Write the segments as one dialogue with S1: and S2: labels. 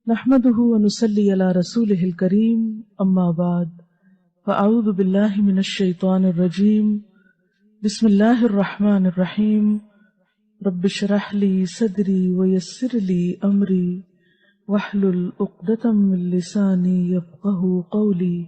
S1: نحمده ونصلي على رسوله الكريم اما بعد فاعوذ بالله من الشيطان الرجيم بسم الله الرحمن الرحيم رب اشرح لي صدري ويسر لي امري واحلل عقدة من لساني يفقهوا قولي.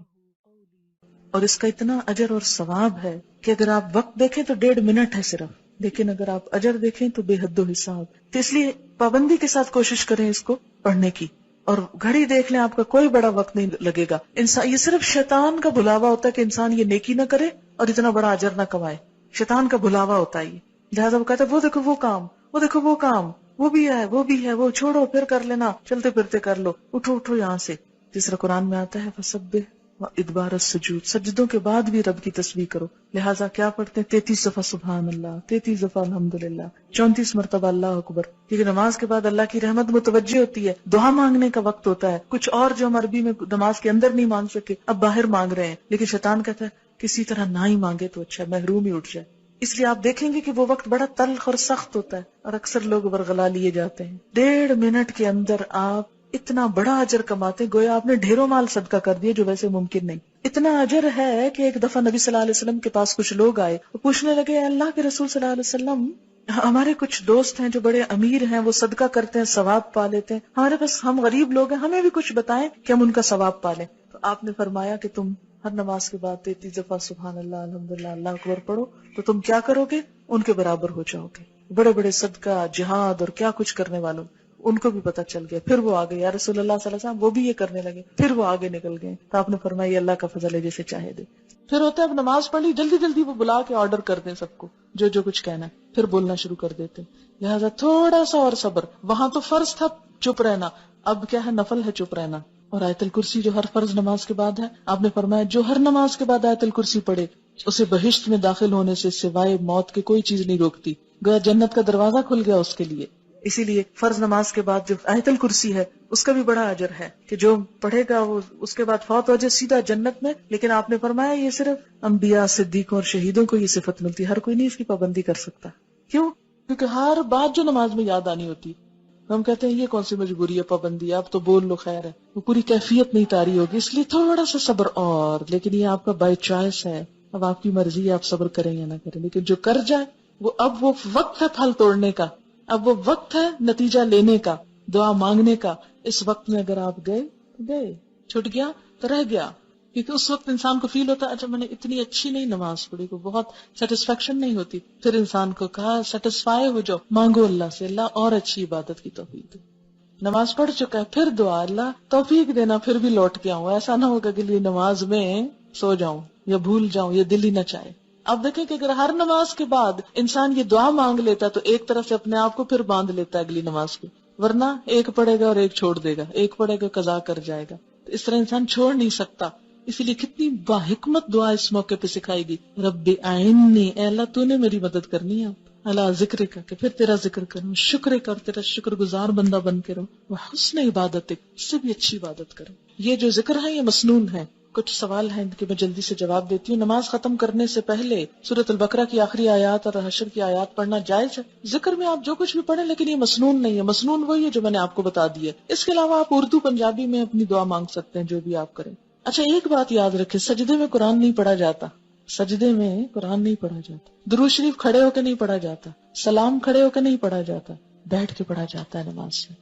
S2: اور اس کا اتنا اجر اور ثواب ہے کہ اگر آپ وقت دیکھیں تو 1.5 منٹ ہے صرف، لیکن اگر آپ اجر دیکھیں تو بے حد و حساب. تو اس لیے پابندی کے ساتھ کوشش کریں اس کو پڑھنے کی، اور گھڑی دیکھ لیں، آپ کا کوئی بڑا وقت نہیں لگے گا. انسان یہ صرف شیطان کا بھلاوا ہوتا ہے کہ انسان یہ نیکی نہ کرے اور اتنا بڑا اجر نہ کمائے. شیطان کا بھلاوا ہوتا ہے یہ، لہٰذا وہ کہتا ہے وہ دیکھو وہ کام، وہ دیکھو وہ کام، وہ بھی ہے وہ بھی ہے، وہ چھوڑو پھر کر لینا، چلتے پھرتے کر لو، اٹھو اٹھو یہاں سے. جس طرح قرآن میں آتا ہے فسبح ادبار السجود، سجدوں کے بعد بھی رب کی تسبیح کرو. لہٰذا کیا پڑھتے ہیں 33 دفعہ سبحان اللہ، 33 دفعہ الحمدللہ، 34 مرتبہ اللہ اکبر. کیونکہ نماز کے بعد اللہ کی رحمت متوجہ ہوتی ہے، دعا مانگنے کا وقت ہوتا ہے. کچھ اور جو ہم عربی میں نماز کے اندر نہیں مانگ سکے اب باہر مانگ رہے ہیں، لیکن شیطان کہتا ہے کسی طرح نہ ہی مانگے تو اچھا، محروم ہی اٹھ جائے. اس لیے آپ دیکھیں گے کہ وہ وقت بڑا تلخ اور سخت ہوتا ہے اور اکثر لوگ ورغلا لیے جاتے ہیں. 1.5 منٹ کے اندر آپ اتنا بڑا اجر کماتے، گویا آپ نے ڈھیروں مال صدقہ کر دیا جو ویسے ممکن نہیں. اتنا اجر ہے کہ ایک دفعہ نبی صلی اللہ علیہ وسلم کے پاس کچھ لوگ آئے، وہ پوچھنے لگے اللہ کے رسول صلی اللہ علیہ وسلم، ہمارے کچھ دوست ہیں جو بڑے امیر ہیں، وہ صدقہ کرتے ہیں ثواب پا لیتے ہیں، ہمارے پاس ہم غریب لوگ ہیں، ہمیں بھی کچھ بتائیں کہ ہم ان کا ثواب پا لیں. تو آپ نے فرمایا کہ تم ہر نماز کے بعد 33 دفعہ سبحان اللہ الحمدللہ اللہ اکبر پڑھو تو تم کیا کرو گے؟ ان کے برابر ہو جاؤ گے. بڑے بڑے صدقہ جہاد اور کیا کچھ کرنے والوں ان کو بھی پتہ چل گیا. پھر وہ آگے یا رسول اللہ صلی اللہ علیہ وسلم، وہ بھی یہ کرنے لگے، پھر وہ آگے نکل گئے. تو آپ نے فرمایا یہ اللہ کا فضل ہے جسے چاہے دے. پھر ہوتا ہے اب نماز پڑھ لی، جلدی جلدی وہ بلا کے آرڈر کر دیں سب کو جو جو کچھ کہنا ہے، پھر بولنا شروع کر دیتے. لہٰذا تھوڑا سا اور صبر. وہاں تو فرض تھا چپ رہنا، اب کیا ہے نفل ہے چپ رہنا. اور آیت الکرسی جو ہر فرض نماز کے بعد ہے، آپ نے فرمایا جو ہر نماز کے بعد آیت الکرسی پڑھے اسے بہشت میں داخل ہونے سے سوائے موت کے کوئی چیز نہیں روکتی. گویا جنت کا دروازہ کھل گیا اس کے لیے. اسی لیے فرض نماز کے بعد جو آیت الکرسی ہے اس کا بھی بڑا اجر ہے کہ جو پڑھے گا وہ اس کے بعد فوت ہو جائے سیدھا جنت میں. لیکن آپ نے فرمایا یہ صرف انبیاء، صدیقوں اور شہیدوں کو یہ صفت ملتی ہے، ہر کوئی نہیں اس کی پابندی کر سکتا. کیوں؟ کیونکہ ہر بات جو نماز میں یاد آنی ہوتی، ہم کہتے ہیں یہ کون سی مجبوری ہے، پابندی، آپ تو بول لو خیر ہے، وہ پوری کیفیت نہیں تاری ہوگی. اس لیے تھوڑا سا صبر. اور لیکن یہ آپ کا بائی چوائس ہے، اب آپ کی مرضی ہے آپ صبر کریں یا نہ کریں. لیکن جو کر جائے وہ اب وہ وقت ہے پھل توڑنے کا، اب وہ وقت ہے نتیجہ لینے کا، دعا مانگنے کا. اس وقت میں اگر آپ گئے تو گئے، چھٹ گیا تو رہ گیا. کیونکہ اس وقت انسان کو فیل ہوتا ہے اچھا میں نے اتنی اچھی نہیں نماز پڑھی، کو بہت سیٹسفیکشن نہیں ہوتی. پھر انسان کو کہا سیٹسفائی ہو جاؤ، مانگو اللہ سے اللہ اور اچھی عبادت کی توفیق دے. نماز پڑھ چکا ہے پھر دعا اللہ توفیق دینا پھر بھی لوٹ کے آؤں. ایسا نہ ہوگا کہ نماز میں سو جاؤں یا بھول جاؤں، یہ دل ہی نہ چاہے. اب دیکھیں کہ اگر ہر نماز کے بعد انسان یہ دعا مانگ لیتا تو ایک طرف سے اپنے آپ کو پھر باندھ لیتا ہے اگلی نماز کو. ورنہ ایک پڑھے گا اور ایک چھوڑ دے گا، ایک پڑھے گا قضا کر جائے گا. تو اس طرح انسان چھوڑ نہیں سکتا. اسی لیے کتنی باحکمت دعا اس موقع پہ سکھائی گئی، رب اعنی، اے اللہ تو نے میری مدد کرنی ہے. اللہ ذکر کا کہ پھر تیرا ذکر کروں، شکر کا اور تیرا شکر گزار بندہ بن کے رہوں، وہ حسن عبادت اس سے بھی اچھی عبادت کروں. یہ جو ذکر ہے یہ مسنون ہے. کچھ سوال ہیں کہ میں جلدی سے جواب دیتی ہوں. نماز ختم کرنے سے پہلے سورۃ البقرہ کی آخری آیات اور حشر کی آیات پڑھنا جائز ہے؟ ذکر میں آپ جو کچھ بھی پڑھیں لیکن یہ مسنون نہیں ہے. مسنون وہی ہے جو میں نے آپ کو بتا دی ہے. اس کے علاوہ آپ اردو پنجابی میں اپنی دعا مانگ سکتے ہیں جو بھی آپ کریں. اچھا ایک بات یاد رکھیں، سجدے میں قرآن نہیں پڑھا جاتا. سجدے میں قرآن نہیں پڑھا جاتا. درود شریف کھڑے ہو کے نہیں پڑھا جاتا. سلام کھڑے ہو کے نہیں پڑھا جاتا، بیٹھ کے پڑھا جاتا ہے نماز سے.